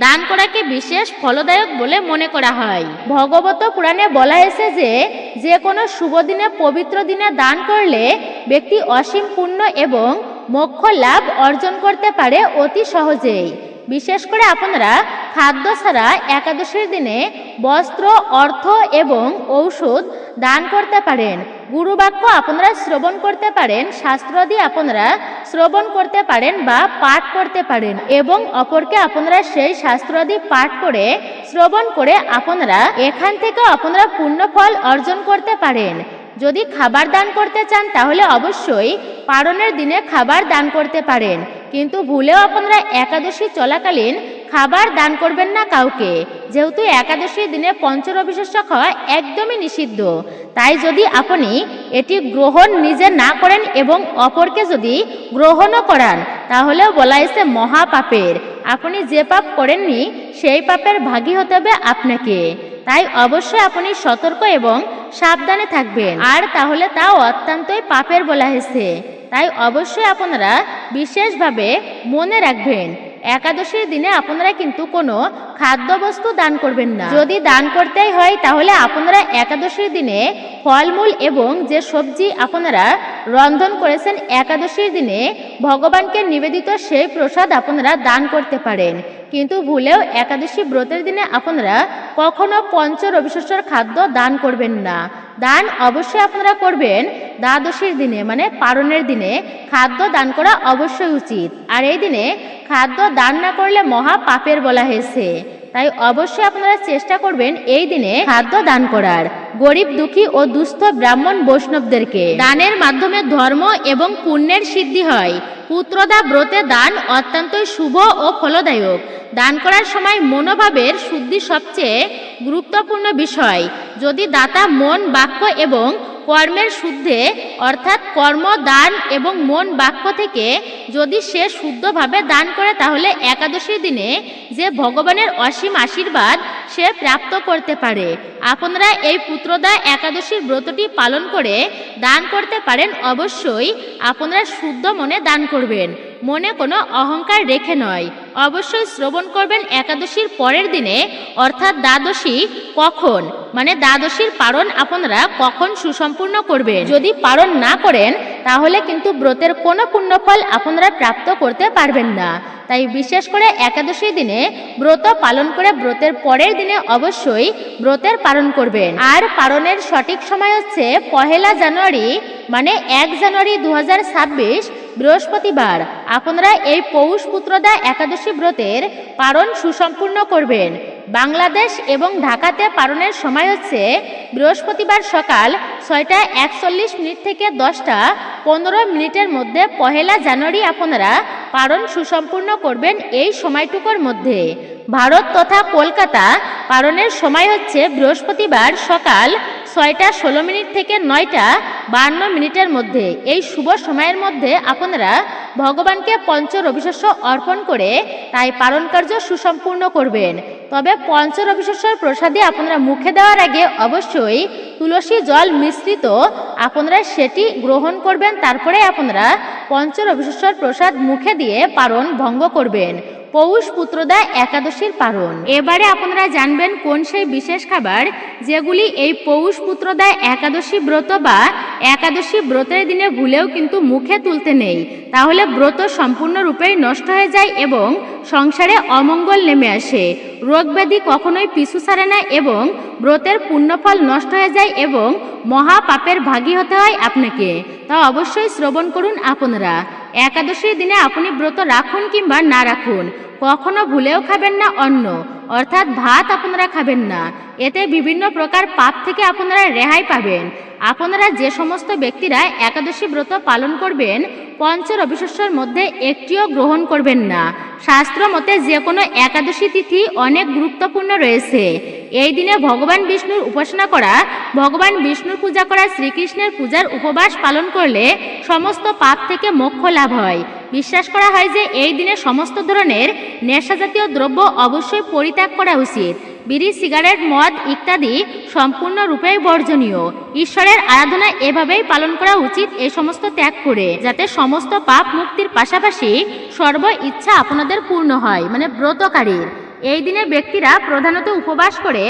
দান করাকে বিশেষ ফলদায়ক বলে মনে করা হয়। ভগবত পুরাণে বলা হয়েছে যে কোনো শুভ দিনে পবিত্র দিনে দান করলে ব্যক্তি অসীম পুণ্য এবং মোক্ষ লাভ অর্জন করতে পারে অতি সহজেই। বিশেষ করে আপনারা খাদ্য ছাড়া একাদশীর দিনে বস্ত্র, অর্থ এবং ঔষধ দান করতে পারেন। গুরুবাক্য আপনারা শ্রবণ করতে পারেন, শাস্ত্রাদি আপনারা শ্রবণ করতে পারেন বা পাঠ করতে পারেন এবং অপরকে আপনারা সেই শাস্ত্রাদি পাঠ করে শ্রবণ করে আপনারা এখান থেকে আপনারা পূর্ণ ফল অর্জন করতে পারেন। যদি খাবার দান করতে চান তাহলে অবশ্যই পারণের দিনে খাবার দান করতে পারেন, কিন্তু ভুলেও আপনারা একাদশী চলাকালীন খাবার দান করবেন না কাউকে, যেহেতু একাদশীর দিনে পঞ্চরবিশস্য খাওয়া একদমই নিষিদ্ধ। তাই যদি আপনি এটি গ্রহণ নিজে না করেন এবং অপরকে যদি গ্রহণও করান তাহলেও বলা হয়েছে মহাপাপের। আপনি যে পাপ করেননি সেই পাপের ভাগী হতে হবে আপনাকে। তাই অবশ্যই আপনি সতর্ক এবং সাবধানে থাকবেন, আর তাহলে তাও অত্যন্তই পাপের বলা হয়েছে। তাই অবশ্যই আপনারা বিশেষভাবে মনে রাখবেন, একাদশীর দিনে আপনারা কিন্তু কোনো খাদ্যবস্তু দান করবেন না। যদি দান করতেই হয় তাহলে আপনারা একাদশীর দিনে ফলমূল এবং যে সবজি আপনারা রন্ধন করেছেন একাদশীর দিনে ভগবানকে নিবেদিত সেই প্রসাদ আপনারা দান করতে পারেন, কিন্তু ভুলেও একাদশী ব্রতের দিনে আপনারা কখনো পঞ্চ রবিশস্যর খাদ্য দান করবেন না। দান অবশ্যই আপনারা করবেন দ্বাদশীর দিনে, মানে পারণের দিনে খাদ্য দান করা অবশ্যই উচিত। আর এই দিনে খাদ্য দান না করলে মহা পাপের বলা হয়েছে। তাই অবশ্যই আপনারা চেষ্টা করবেন এই দিনে খাদ্য দান করার। গরিব দুঃখী ও দুস্থ ব্রাহ্মণ বৈষ্ণবদেরকে দানের মাধ্যমে ধর্ম এবং পুণ্যের সিদ্ধি হয়। পুত্রদা ব্রতে দান অত্যন্তই শুভ ও ফলদায়ক। দান করার সময় মনোভাবের শুদ্ধি সবচেয়ে গুরুত্বপূর্ণ বিষয়। যদি দাতা মন, বাক্য এবং কর্মের শুদ্ধে অর্থাৎ কর্ম, দান এবং মন বাক্য থেকে যদি সে শুদ্ধভাবে দান করে তাহলে একাদশীর দিনে যে ভগবানের অসীম আশীর্বাদ সে প্রাপ্ত করতে পারে। আপনারা এই পুত্রদা একাদশীর ব্রতটি পালন করে দান করতে পারেন। অবশ্যই আপনারা শুদ্ধ মনে দান করবেন, মনে কোনো অহংকার রেখে নয়। অবশ্যই শ্রবণ করবেন একাদশীর পরের দিনে অর্থাৎ দ্বাদশী কখন, মানে দ্বাদশীর পারণ আপনারা কখন সুসম্পূর্ণ করবেন। যদি পারণ না করেন তাহলে কিন্তু ব্রতের কোনো পুণ্যফল আপনারা প্রাপ্ত করতে পারবেন না। তাই বিশেষ করে একাদশীর দিনে ব্রত পালন করে ব্রতের পরের দিনে অবশ্যই ব্রতের পালন করবেন। আর পালনের সঠিক সময় হচ্ছে 1 জানুয়ারি, মানে 1 জানুয়ারি 2026 বৃহস্পতিবার। আপনারা এই পৌষ পুত্রদা একাদশী ব্রতের পালন সুসম্পূর্ণ করবেন। বাংলাদেশ এবং ঢাকাতে পালনের সময় হচ্ছে বৃহস্পতিবার সকাল 6:41 থেকে 10:15 মধ্যে। 1 জানুয়ারি আপনারা পালন সুসম্পূর্ণ করবেন এই সময়টুকুর মধ্যে। ভারত তথা কলকাতা পালনের সময় হচ্ছে বৃহস্পতিবার সকাল 6:16 থেকে 9:52 মধ্যে। এই শুভ সময়ের মধ্যে আপনারা ভগবানকে পঞ্চ রবিশস্য অর্পণ করে তাই পালন কার্য সুসম্পূর্ণ করবেন। তবে পঞ্চ রবিশস্যর প্রসাদে আপনারা মুখে দেওয়ার আগে অবশ্যই তুলসী জল মিশ্রিত আপনারা সেটি গ্রহণ করবেন, তারপরে আপনারা পঞ্চ রবিশস্যর প্রসাদ মুখে দিয়ে পালন ভঙ্গ করবেন। পৌষ পুত্রদা একাদশীর পালন। এবারে আপনারা জানবেন কোন সেই বিশেষ খাবার যেগুলি এই পৌষ পুত্রদা একাদশী ব্রত বা একাদশী ব্রতের দিনে ভুলেও কিন্তু মুখে তুলতে নেই, তাহলে ব্রত সম্পূর্ণরূপেই নষ্ট হয়ে যায় এবং সংসারে অমঙ্গল নেমে আসে। রোগ ব্যাধি কখনোই পিছু ছাড়ে না এবং ব্রতের পুণ্যফল নষ্ট হয়ে যায় এবং মহাপাপের ভাগী হতে হয় আপনাকে। তা অবশ্যই শ্রবণ করুন আপনারা। একাদশীর দিনে আপনি ব্রত রাখুন কিংবা না রাখুন, কখনো ভুলেও খাবেন না অন্ন, অর্থাৎ ভাত আপনারা খাবেন না। এতে বিভিন্ন প্রকার পাপ থেকে আপনারা রেহাই পাবেন। আপনারা যে সমস্ত ব্যক্তিরা একাদশী ব্রত পালন করবেন পঞ্চ রবিশস্যের মধ্যে একটিও গ্রহণ করবেন না। শাস্ত্র মতে যে কোনো একাদশী তিথি অনেক গুরুত্বপূর্ণ রয়েছে। এই দিনে ভগবান বিষ্ণুর উপাসনা করা, ভগবান বিষ্ণুর পূজা করা, শ্রীকৃষ্ণের পূজার উপবাস পালন করলে সমস্ত পাপ থেকে মোক্ষ লাভ হয়। বিশ্বাস করা হয় যে এই দিনে সমস্ত ধরনের নেশাজাতীয় দ্রব্য অবশ্যই পরিত্যাগ করা উচিত। বিড়ি, সিগারেট, মদ ইত্যাদি সম্পূর্ণরূপে বর্জনীয়। ঈশ্বরের আরাধনা এভাবেই পালন করা উচিত, এই সমস্ত ত্যাগ করে, যাতে সমস্ত পাপ মুক্তির পাশাপাশি সর্ব ইচ্ছা আপনাদের পূর্ণ হয়, মানে ব্রতকারীর। এই দিনে ব্যক্তিরা প্রধানত উপবাস করে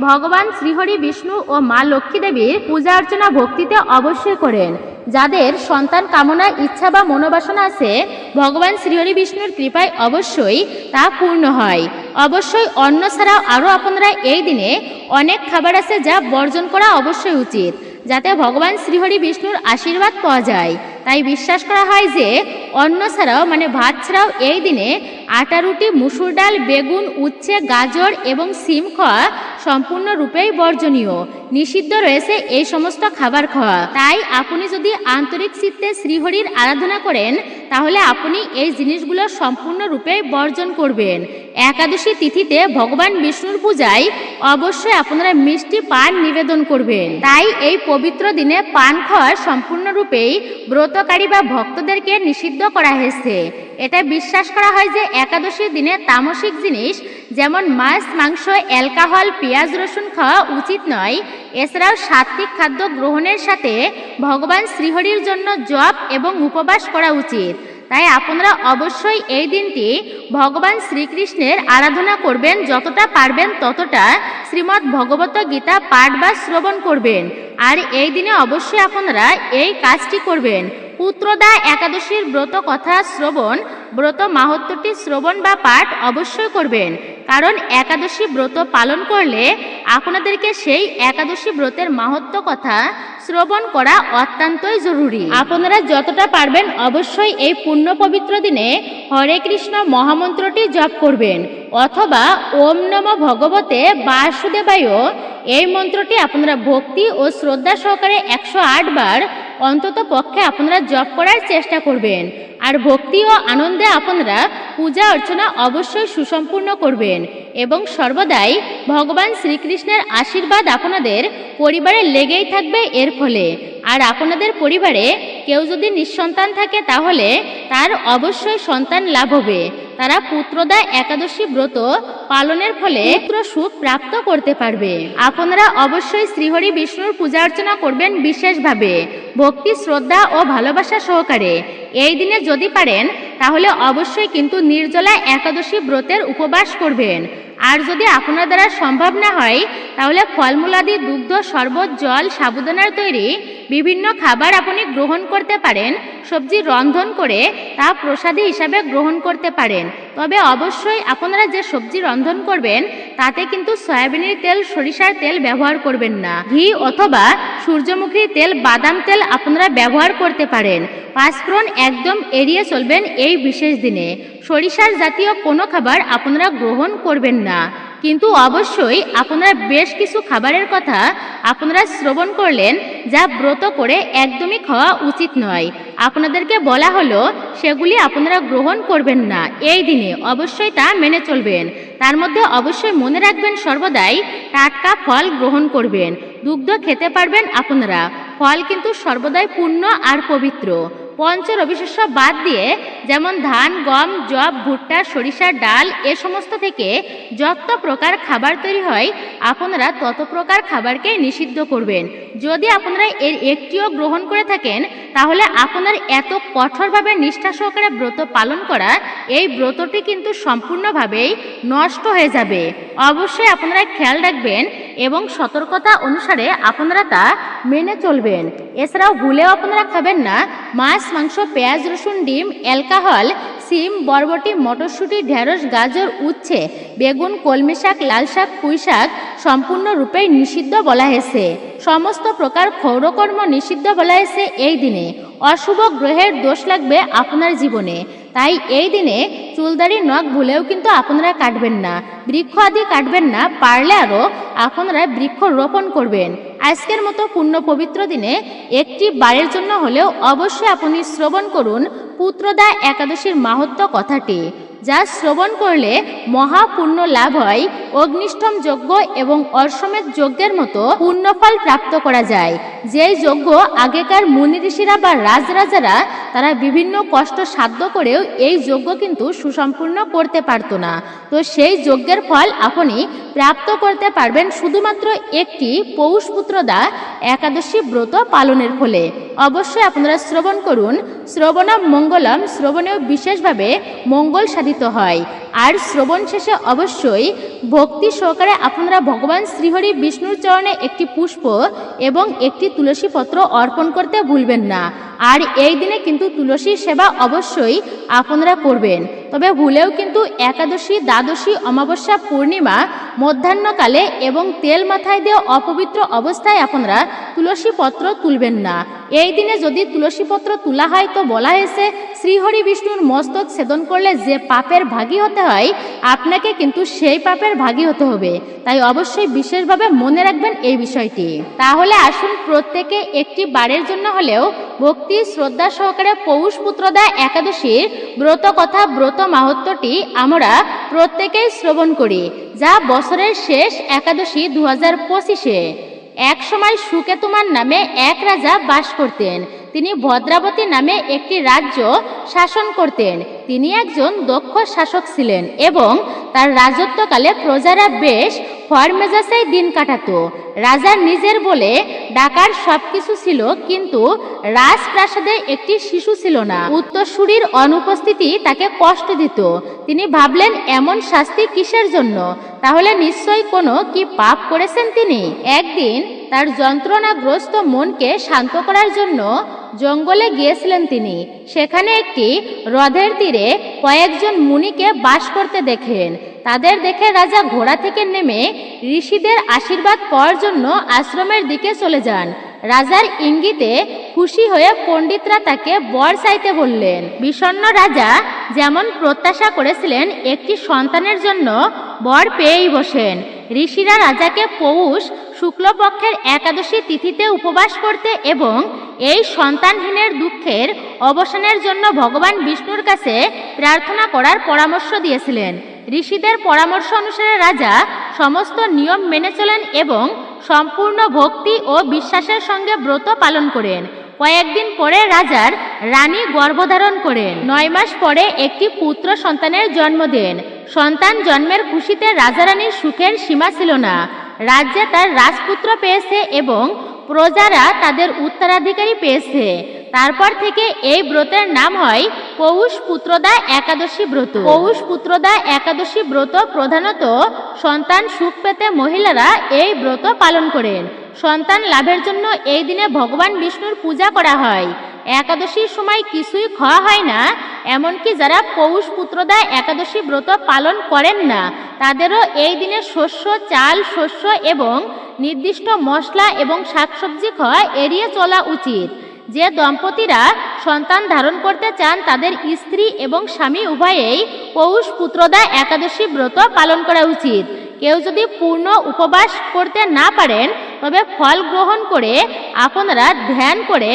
ভগবান শ্রীহরি বিষ্ণু ও মা লক্ষ্মী দেবীর পূজা অর্চনা ভক্তিতে অবশ্যই করেন। যাদের সন্তান কামনা, ইচ্ছা বা মনোবাসনা আছে, ভগবান শ্রীহরি বিষ্ণুর কৃপায় অবশ্যই তা পূর্ণ হয়। অবশ্যই অন্ন ছাড়াও আরও আপনারা এই দিনে অনেক খাবার আছে যা বর্জন করা অবশ্যই উচিত, যাতে ভগবান শ্রীহরি বিষ্ণুর আশীর্বাদ পাওয়া যায়। তাই বিশ্বাস করা হয় যে অন্ন ছাড়াও মানে ভাত ছাড়াও এই দিনে আটা রুটি, মুসুর ডাল, বেগুন, উচ্ছে, গাজর এবং সিম খাওয়া সম্পূর্ণরূপেই বর্জনীয়। নিষিদ্ধ রয়েছে এই সমস্ত খাবার খাওয়া। তাই আপনি যদি আন্তরিক চিত্তে শ্রীহরির আরাধনা করেন তাহলে আপনি এই জিনিসগুলো সম্পূর্ণরূপে বর্জন করবেন। একাদশী তিথিতে ভগবান বিষ্ণুর পূজায় অবশ্যই আপনারা মিষ্টি পান নিবেদন করবেন। তাই এই পবিত্র দিনে পান খাওয়া সম্পূর্ণরূপেই ব্রতকারী বা ভক্তদেরকে নিষিদ্ধ করা হয়েছে। এটা বিশ্বাস করা হয় যে একাদশীর দিনে তামসিক জিনিস যেমন মাছ, মাংস, অ্যালকোহল, পেঁয়াজ, রসুন খাওয়া উচিত নয়। এছাড়াও সাত্ত্বিক খাদ্য গ্রহণের সাথে ভগবান শ্রীহরির জন্য জপ এবং উপবাস করা উচিত। তাই আপনারা অবশ্যই এই দিনটি ভগবান শ্রীকৃষ্ণের আরাধনা করবেন, যতটা পারবেন ততটা শ্রীমদ্ ভগবত গীতা পাঠ বা শ্রবণ করবেন। আর এই দিনে অবশ্যই আপনারা এই কাজটি করবেন। পুত্রদা একাদশীর ব্রত কথা শ্রবণ, ব্রত মাহাত্ম্যটি শ্রবণ বা পাঠ অবশ্যই করবেন, কারণ একাদশী ব্রত পালন করলে আপনাদেরকে সেই একাদশী ব্রতের মাহাত্ম্য কথা শ্রবণ করা অত্যন্তই জরুরি। আপনারা যতটা পারবেন অবশ্যই এই পুণ্য পবিত্র দিনে হরে কৃষ্ণ মহামন্ত্রটি জপ করবেন, অথবা ওম নমঃ ভগবতে বাসুদেবায় এই মন্ত্রটি আপনারা ভক্তি ও শ্রদ্ধা সহকারে 108 বার অন্তত পক্ষে আপনারা জপ করার চেষ্টা করবেন। আর ভক্তি ও আনন্দে আপনারা পূজা অর্চনা অবশ্যই সুসম্পূর্ণ করবেন এবং সর্বদাই ভগবান শ্রীকৃষ্ণের আশীর্বাদ আপনাদের পরিবারে লেগেই থাকবে এর ফলে। আর আপনাদের পরিবারে কেউ যদি নিঃসন্তান থাকে তাহলে তার অবশ্যই সন্তান লাভ হবে। তারা পুত্রদা একাদশী ব্রত পালনের ফলে পুত্র সুখ প্রাপ্ত করতে পারবে। আপনারা অবশ্যই শ্রীহরি বিষ্ণুর পূজা অর্চনা করবেন বিশেষভাবে ভক্তি, শ্রদ্ধা ও ভালোবাসা সহকারে। এই দিনে যদি পারেন তাহলে অবশ্যই কিন্তু নির্জলা একাদশী ব্রতের উপবাস করবেন। আর যদি আপনার দ্বারা সম্ভব না হয় তাহলে ফলমূলাদি, দুগ্ধ, শরবত, জল, সাবুদানার তৈরি বিভিন্ন খাবার আপনি গ্রহণ করতে পারেন। সবজি রন্ধন করে তা প্রসাদী হিসাবে গ্রহণ করতে পারেন। তবে অবশ্যই আপনারা যে সবজি রন্ধন করবেন তাতে কিন্তু সয়াবিনের তেল, সরিষার তেল ব্যবহার করবেন না। ঘি অথবা সূর্যমুখী তেল, বাদাম তেল আপনারা ব্যবহার করতে পারেন। পাঁচফোড়ন একদম এড়িয়ে চলবেন এই বিশেষ দিনে। সরিষার জাতীয় কোনো খাবার আপনারা গ্রহণ করবেন না। কিন্তু অবশ্যই আপনারা বেশ কিছু খাবারের কথা আপনারা শ্রবণ করলেন যা ব্রত করে একদমই খাওয়া উচিত নয়। আপনাদেরকে বলা হলো সেগুলি আপনারা গ্রহণ করবেন না, এই দিনে অবশ্যই তা মেনে চলবেন। তার মধ্যে অবশ্যই মনে রাখবেন সর্বদাই টাটকা ফল গ্রহণ করবেন। দুগ্ধ খেতে পারবেন আপনারা, ফল কিন্তু সর্বদাই পূর্ণ আর পবিত্র। পঞ্চ রবিশস্য বাদ দিয়ে, যেমন ধান, গম, যব, ভুট্টা, সরিষা, ডাল এ সমস্ত থেকে যত প্রকার খাবার তৈরি হয় আপনারা তত প্রকার খাবারকে নিষিদ্ধ করবেন। যদি আপনারা এর একটিও গ্রহণ করে থাকেন তাহলে আপনার এত কঠোরভাবে নিষ্ঠা সহকারে ব্রত পালন করা এই ব্রতটি কিন্তু সম্পূর্ণভাবেই নষ্ট হয়ে যাবে। অবশ্যই আপনারা খেয়াল রাখবেন এবং সতর্কতা অনুসারে আপনারা তা মেনে চলবেন। এছাড়াও ভুলেও আপনারা খাবেন না মাছ, মাংস, পেঁয়াজ, রসুন, ডিম, অ্যালকোহল, সিম, বরবটি, মটরশুঁটি, ঢেঁড়স, গাজর, উচ্ছে, বেগুন, কলমি শাক, লাল শাক, পুঁই শাক সম্পূর্ণরূপেই নিষিদ্ধ বলা হয়েছে। সমস্ত প্রকার ক্ষৌরকর্ম নিষিদ্ধ বলা হয়েছে এই দিনে। অশুভ গ্রহের দোষ লাগবে আপনার জীবনে, তাই এই দিনে চুলদাড়ি, নখ ভুলেও কিন্তু আপনারা কাটবেন না, বৃক্ষ আদি কাটবেন না, পারলে আরও আপনারা বৃক্ষ রোপণ করবেন। আজকের মতো পুণ্য পবিত্র দিনে একটি বারের জন্য হলেও অবশ্যই আপনি শ্রবণ করুন পুত্রদা একাদশীর মাহাত্ম্য কথাটি, যা শ্রবণ করলে মহাপুণ্য লাভ হয়। অগ্নিষ্ঠম যজ্ঞ এবং অশ্বমেধ যজ্ঞের মতো পুণ্যফল প্রাপ্ত করা যায়। যেই যজ্ঞ আগেকার মুনি ঋষিরা বা রাজরাজারা তারা বিভিন্ন কষ্ট সাধ্য করেও এই যজ্ঞ কিন্তু সুসম্পূর্ণ করতে পারত না, তো সেই যজ্ঞের ফল আপনি প্রাপ্ত করতে পারবেন শুধুমাত্র একটি পৌষ পুত্রদা একাদশী ব্রত পালনের ফলে। অবশ্যই আপনারা শ্রবণ করুন। শ্রবণম মঙ্গলম, শ্রবণেও বিশেষভাবে মঙ্গল সাধিত হয়। আর শ্রবণ শেষে অবশ্যই ভক্তি সহকারে আপনারা ভগবান শ্রীহরি বিষ্ণুর চরণে একটি পুষ্প এবং একটি তুলসী পত্র অর্পণ করতে ভুলবেন না। আর এই দিনে কিন্তু তুলসীর সেবা অবশ্যই আপনারা করবেন। তবে ভুলেও কিন্তু একাদশী, দ্বাদশী, অমাবস্যা, পূর্ণিমা, মধ্যাহ্নকালে এবং তেল মাথায় দিয়ে অপবিত্র অবস্থায় আপনারা তুলসী পত্র তুলবেন না। এই দিনে যদি তুলসী পত্র তোলা হয় তো বলা হয়েছে শ্রীহরি বিষ্ণুর মস্তক ছেদন করলে যে পাপের ভাগী হতে হয় আপনাকে কিন্তু সেই পাপের ভাগী হতে হবে। তাই অবশ্যই বিশেষভাবে মনে রাখবেন এই বিষয়টি। তাহলে আসুন প্রত্যেকে একটি বারের জন্য হলেও ভক্তি শ্রদ্ধা সহকারে পৌষ পুত্রদা একাদশীর ব্রত কথা, ব্রত মাহাত্ম্যটি আমরা প্রত্যেকেই শ্রবণ করি, যা বছরের শেষ একাদশী 2025-এ। এক সময় সুকেতুমান নামে এক রাজা বাস করতেন। তিনি ভদ্রাবতী নামে একটি রাজ্য শাসন করতেন। তিনি একজন দক্ষ শাসক ছিলেন এবং তার রাজত্বকালে প্রজারা বেশ ফরমেজাজেই দিন কাটাতো। রাজার নিজের বলে ডাকার সবকিছু ছিল, কিন্তু রাজপ্রাসাদে একটি শিশু ছিল না। উত্তরসূরির অনুপস্থিতি তাকে কষ্ট দিত। তিনি ভাবলেন এমন শাস্তি কিসের জন্য, তাহলে নিশ্চয়ই কোনো কি পাপ করেছেন তিনি। একদিন তার যন্ত্রণাগ্রস্ত মনকে শান্ত করার জন্য জঙ্গলে গিয়েছিলেন তিনি। সেখানে একটি হ্রদের তীরে কয়েকজন মুনিকে বাস করতে দেখেন। তাদের দেখে রাজা ঘোড়া থেকে নেমে ঋষিদের আশীর্বাদ পাওয়ার জন্য আশ্রমের দিকে চলে যান। রাজার ইঙ্গিতে খুশি হয়ে পণ্ডিতরা তাকে বর চাইতে বললেন। বিষণ্ণ রাজা যেমন প্রত্যাশা করেছিলেন একটি সন্তানের জন্য বর পেয়েই বসেন। ঋষিরা রাজাকে পৌষ শুক্লপক্ষের একাদশী তিথিতে উপবাস করতে এবং এই সন্তানহীনের দুঃখের অবসানের জন্য ভগবান বিষ্ণুর কাছে প্রার্থনা করার পরামর্শ দিয়েছিলেন। ঋষিদের পরামর্শ অনুসারে রাজা সমস্ত নিয়ম মেনে চলেন এবং সম্পূর্ণ ভক্তি ও বিশ্বাসের সঙ্গে ব্রত পালন করেন। কয়েকদিন পরে রাজার রানী গর্ভধারণ করেন। 9 মাস পরে একটি পুত্র সন্তানের জন্ম দেন। সন্তান জন্মের খুশিতে রাজা রানীর সুখের সীমা ছিল না। রাজ্যে তার রাজপুত্র পেয়েছে এবং প্রজারা তাদের উত্তরাধিকারী পেয়েছে। তারপর থেকে এই ব্রতের নাম হয় পৌষ পুত্রদা একাদশী ব্রত। পৌষ পুত্রদা একাদশী ব্রত প্রধানত সন্তান সুখ পেতে মহিলারা এই ব্রত পালন করেন। সন্তান লাভের জন্য এই দিনে ভগবান বিষ্ণুর পূজা করা হয়। একাদশীর সময় কিছুই খাওয়া হয় না। এমনকি যারা পৌষ পুত্রদা একাদশী ব্রত পালন করেন না তাদেরও এই দিনে শস্য, চাল, শস্য এবং নির্দিষ্ট মশলা এবং শাকসবজি খাওয়া এড়িয়ে চলা উচিত। যে দম্পতিরা সন্তান ধারণ করতে চান তাদের স্ত্রী এবং স্বামী উভয়েই পৌষ পুত্রদা একাদশী ব্রত পালন করা উচিত। কেউ যদি পূর্ণ উপবাস করতে না পারেন তবে ফল গ্রহণ করে আপনারা ধ্যান করে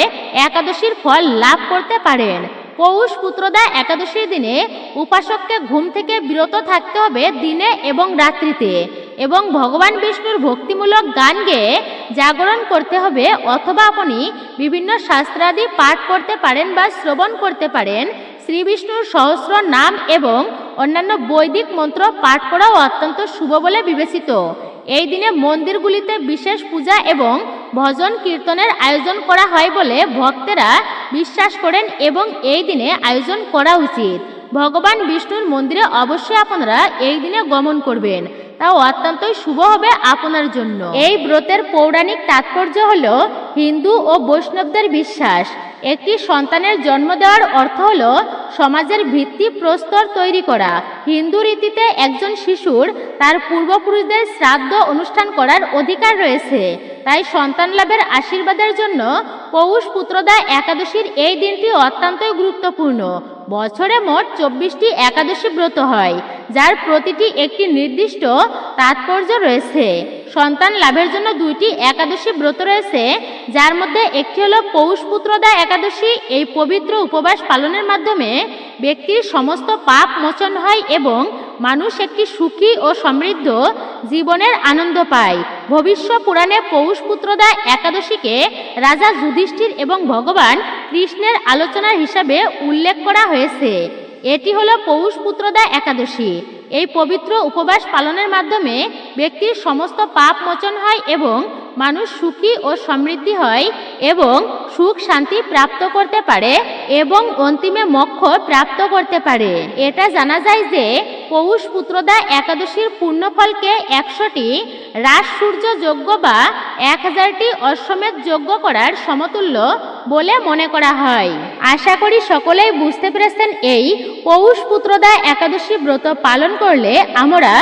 একাদশীর ফল লাভ করতে পারেন। পৌষ পুত্রদা একাদশীর দিনে উপাসককে ঘুম থেকে বিরত থাকতে হবে দিনে এবং রাত্রিতে, এবং ভগবান বিষ্ণুর ভক্তিমূলক গান গেয়ে জাগরণ করতে হবে, অথবা আপনি বিভিন্ন শাস্ত্রাদি পাঠ করতে পারেন বা শ্রবণ করতে পারেন। শ্রী বিষ্ণুর সহস্র নাম এবং অন্যান্য বৈদিক মন্ত্র পাঠ করাও অত্যন্ত শুভ বলে বিবেচিত। এই দিনে মন্দিরগুলিতে বিশেষ পূজা এবং ভজন কীর্তনের আয়োজন করা হয় বলে ভক্তেরা বিশ্বাস করেন, এবং এই দিনে আয়োজন করা উচিত। ভগবান বিষ্ণুর মন্দিরে অবশ্যই আপনারা এই দিনে গমন করবেন, তাও অত্যন্তই শুভ হবে আপনার জন্য। এই ব্রতের পৌরাণিক তাৎপর্য হল হিন্দু ও বৈষ্ণবদের বিশ্বাস একটি সন্তানের জন্ম দেওয়ার অর্থ হল সমাজের ভিত্তি প্রস্তর তৈরি করা। হিন্দু রীতিতে একজন শিশুর তার পূর্বপুরুষদের শ্রাদ্ধ অনুষ্ঠান করার অধিকার রয়েছে, তাই সন্তান লাভের আশীর্বাদের জন্য পৌষ পুত্রদা একাদশীর এই দিনটি অত্যন্তই গুরুত্বপূর্ণ। বছরে মোট 24টি একাদশী ব্রত হয়, যার প্রতিটি একটি নির্দিষ্ট তাৎপর্য রয়েছে। সন্তান লাভের জন্য 2টি একাদশী ব্রত রয়েছে, যার মধ্যে একটি হলো পৌষ পুত্রদা একাদশী। এই পবিত্র উপবাস পালনের মাধ্যমে ব্যক্তির সমস্ত পাপ মোচন হয় এবং মানুষ একটি সুখী ও সমৃদ্ধ জীবনের আনন্দ পায়। ভবিষ্য পুরাণে পৌষ পুত্রদা একাদশীকে রাজা যুধিষ্ঠির এবং ভগবান কৃষ্ণের আলোচনার হিসাবে উল্লেখ করা হয়েছে। এটি হলো পৌষ পুত্রদা একাদশী। এই পবিত্র উপবাস পালনের মাধ্যমে ব্যক্তির সমস্ত পাপ মোচন হয় এবং মানুষ সুখী ও সমৃদ্ধি হয় এবং সুখ শান্তি প্রাপ্ত করতে পারে এবং অন্তিমে মোক্ষ প্রাপ্ত করতে পারে। এটা জানা যায় যে পৌষ পুত্রদা একাদশীর পুণ্যফলকে 100টি রাস সূর্য যজ্ঞ বা 1000টি অশ্বমেধ যজ্ঞ করার সমতুল্য বলে মনে করা হয়। আশা করি সকলেই বুঝতে পেরেছেন এই পৌষ পুত্রদা একাদশী ব্রত পালন করলে আমরা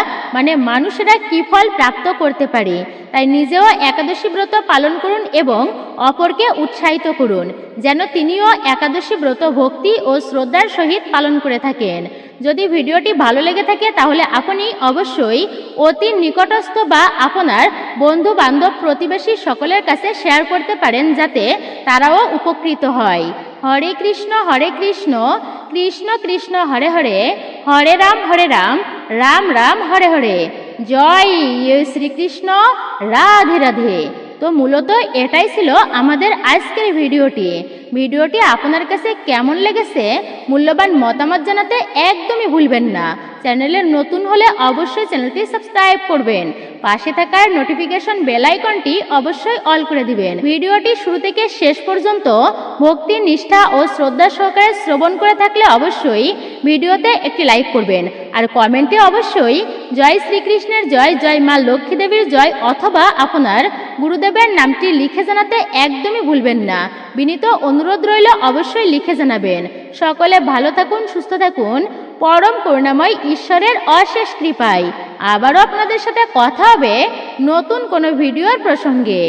মানুষেরা কি ফল প্রাপ্ত করতে পারি। তাই নিজেও একাদশী ব্রত পালন করুন এবং অপরকে উৎসাহিত করুন যেন তিনিও একাদশী ব্রত ভক্তি ও শ্রদ্ধার সহিত পালন করে থাকেন। যদি ভিডিওটি ভালো লেগে থাকে তাহলে আপনি অবশ্যই অতি নিকটস্থ বা আপনার বন্ধু বান্ধব প্রতিবেশী সকলের কাছে শেয়ার করতে পারেন, যাতে তারাও উপকৃত হয়। হরে কৃষ্ণ কৃষ্ণ কৃষ্ণ হরে হরে, হরে রাম রাম রাম হরে হরে। জয় শ্রীকৃষ্ণ, রাধে রাধে। তো মূলত এটাই ছিল আমাদের আজকের ভিডিওটি আপনার কাছে কেমন লেগেছে মূল্যবান মতামত জানাতে একদমই ভুলবেন না। চ্যানেলে নতুন হলে অবশ্যই চ্যানেলটি সাবস্ক্রাইব করবেন, পাশে থাকার নোটিফিকেশন বেল আইকনটি অবশ্যই অল করে দিবেন। ভিডিওটি শুরু থেকে শেষ পর্যন্ত ভক্তি নিষ্ঠা ও শ্রদ্ধা সহকারে শ্রবণ করে থাকলে অবশ্যই ভিডিওতে একটি লাইক করবেন, আর কমেন্টে অবশ্যই জয় শ্রীকৃষ্ণের জয়, জয় মা লক্ষ্মী দেবীর জয় অথবা আপনার গুরুদেবের নামটি লিখে জানাতে একদমই ভুলবেন না। বিনীত অনুরোধ রইল অবশ্যই লিখে জানাবেন। সকলে ভালো থাকুন, সুস্থ থাকুন, পরম করুণাময় ঈশ্বরের অশেষ কৃপায় আবারও আপনাদের সাথে কথা হবে নতুন কোনো ভিডিওর প্রসঙ্গে।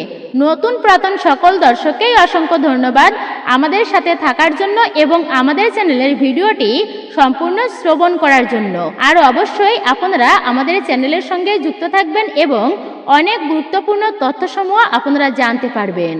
নতুন পুরাতন সকল দর্শককেই অসংখ্য ধন্যবাদ আমাদের সাথে থাকার জন্য এবং আমাদের চ্যানেলের ভিডিওটি সম্পূর্ণ শ্রবণ করার জন্য। আর অবশ্যই আপনারা আমাদের চ্যানেলের সঙ্গে যুক্ত থাকবেন এবং অনেক গুরুত্বপূর্ণ তথ্যসমূহ আপনারা জানতে পারবেন।